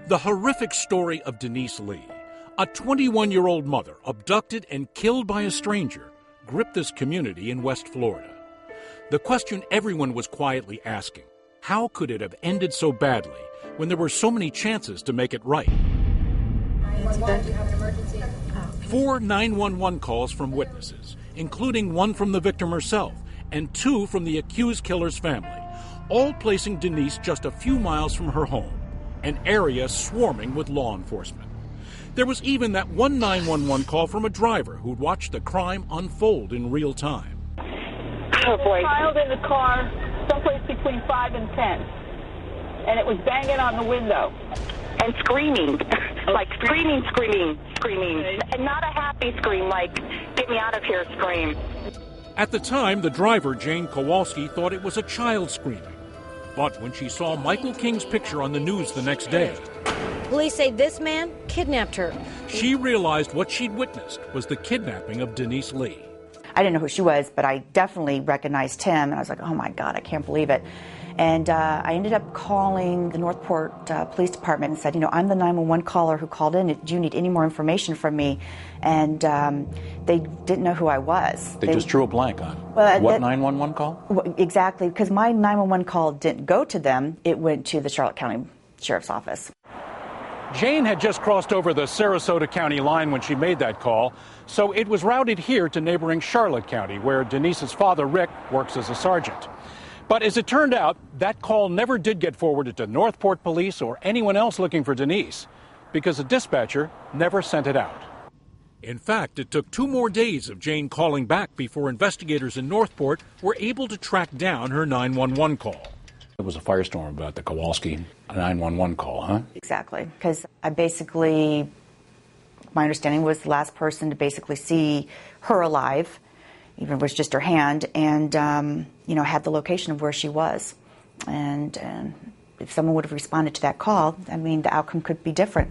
The horrific story of Denise Lee, a 21-year-old mother abducted and killed by a stranger, gripped this community in West Florida. The question everyone was quietly asking, how could it have ended so badly when there were so many chances to make it right? 4 911 calls from witnesses, including one from the victim herself and 2 from the accused killer's family, all placing Denise just a few miles from her home, an area swarming with law enforcement. There was even that one 911 call from a driver who'd watched the crime unfold in real time. Oh boy. A child in the car, someplace between 5 and 10, and it was banging on the window. And screaming, like screaming, and not a happy scream, like, get me out of here scream. At the time, the driver, Jane Kowalski, thought it was a child screaming. But when she saw Michael King's picture on the news the next day, police say this man kidnapped her. She realized what she'd witnessed was the kidnapping of Denise Lee. I didn't know who she was, but I definitely recognized him, and I was like, oh my God, I can't believe it. And I ended up calling the Northport Police Department and said, I'm the 911 caller who called in. Do you need any more information from me? And they didn't know who I was. They just drew a blank on what 911 call? Exactly, because my 911 call didn't go to them. It went to the Charlotte County Sheriff's Office. Jane had just crossed over the Sarasota County line when she made that call, so it was routed here to neighboring Charlotte County, where Denise's father, Rick, works as a sergeant. But as it turned out, that call never did get forwarded to Northport Police or anyone else looking for Denise, because the dispatcher never sent it out. In fact, it took 2 more days of Jane calling back before investigators in Northport were able to track down her 911 call. It was a firestorm about the Kowalski 911 call, huh? Exactly, because my understanding was the last person to basically see her alive, even if it was just her hand, and had the location of where she was. And if someone would have responded to that call, the outcome could be different.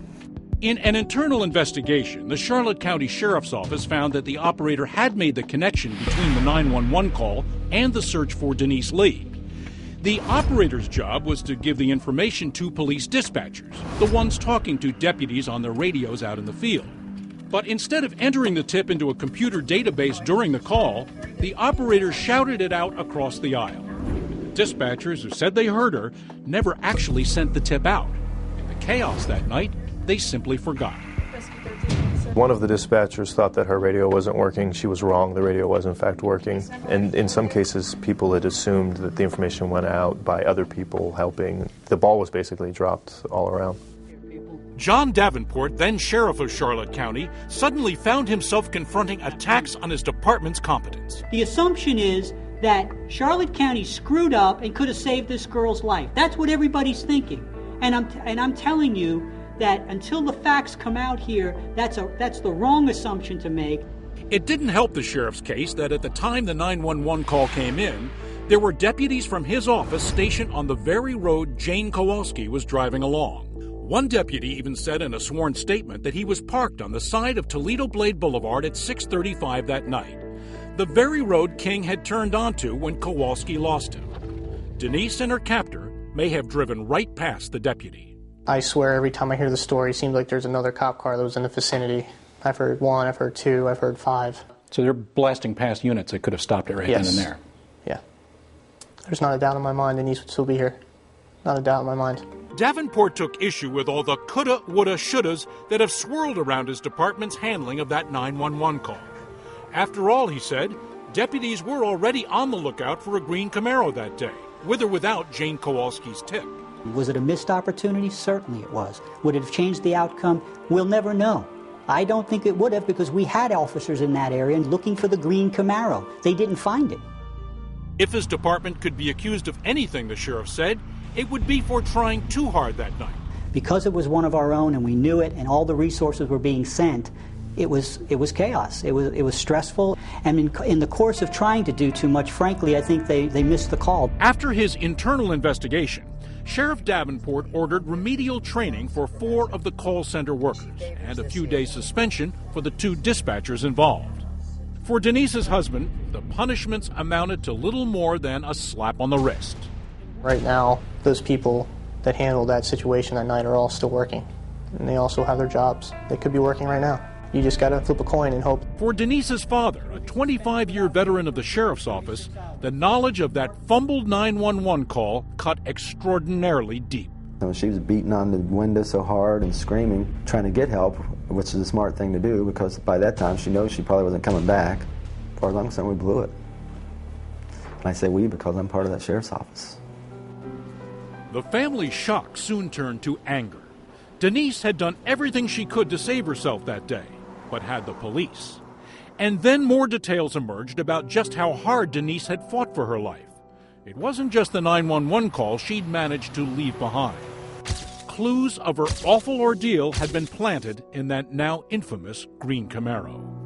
In an internal investigation, the Charlotte County Sheriff's Office found that the operator had made the connection between the 911 call and the search for Denise Lee. The operator's job was to give the information to police dispatchers, the ones talking to deputies on their radios out in the field. But instead of entering the tip into a computer database during the call, the operator shouted it out across the aisle. Dispatchers who said they heard her never actually sent the tip out. In the chaos that night, they simply forgot. One of the dispatchers thought that her radio wasn't working. She was wrong. The radio was in fact working. And in some cases, people had assumed that the information went out by other people helping. The ball was basically dropped all around. John Davenport, then sheriff of Charlotte County, suddenly found himself confronting attacks on his department's competence. The assumption is that Charlotte County screwed up and could have saved this girl's life. That's what everybody's thinking. And I'm telling you that until the facts come out here, that's the wrong assumption to make. It didn't help the sheriff's case that at the time the 911 call came in, there were deputies from his office stationed on the very road Jane Kowalski was driving along. One deputy even said in a sworn statement that he was parked on the side of Toledo Blade Boulevard at 6:35 that night, the very road King had turned onto when Kowalski lost him. Denise and her captor may have driven right past the deputy. I swear every time I hear the story, it seems like there's another cop car that was in the vicinity. I've heard 1, I've heard 2, I've heard 5. So they're blasting past units that could have stopped it right then and there. Yeah. There's not a doubt in my mind Denise would still be here. Not a doubt in my mind. Davenport took issue with all the coulda, woulda, shouldas that have swirled around his department's handling of that 911 call. After all, he said, deputies were already on the lookout for a green Camaro that day, with or without Jane Kowalski's tip. Was it a missed opportunity? Certainly it was. Would it have changed the outcome? We'll never know. I don't think it would have, because we had officers in that area looking for the green Camaro. They didn't find it. If his department could be accused of anything, the sheriff said, it would be for trying too hard that night. Because it was one of our own and we knew it and all the resources were being sent, it was chaos. It was stressful. And in the course of trying to do too much, frankly, I think they missed the call. After his internal investigation, Sheriff Davenport ordered remedial training for 4 of the call center workers and a few days suspension for the 2 dispatchers involved. For Denise's husband, the punishments amounted to little more than a slap on the wrist. Right now, those people that handled that situation that night are all still working. And they also have their jobs. They could be working right now. You just got to flip a coin and hope. For Denise's father, a 25-year veteran of the sheriff's office, the knowledge of that fumbled 911 call cut extraordinarily deep. She was beating on the window so hard and screaming, trying to get help, which is a smart thing to do because by that time she knows she probably wasn't coming back. As far as I'm concerned, we blew it. And I say we because I'm part of that sheriff's office. The family's shock soon turned to anger. Denise had done everything she could to save herself that day, but had the police. And then more details emerged about just how hard Denise had fought for her life. It wasn't just the 911 call she'd managed to leave behind. Clues of her awful ordeal had been planted in that now infamous green Camaro.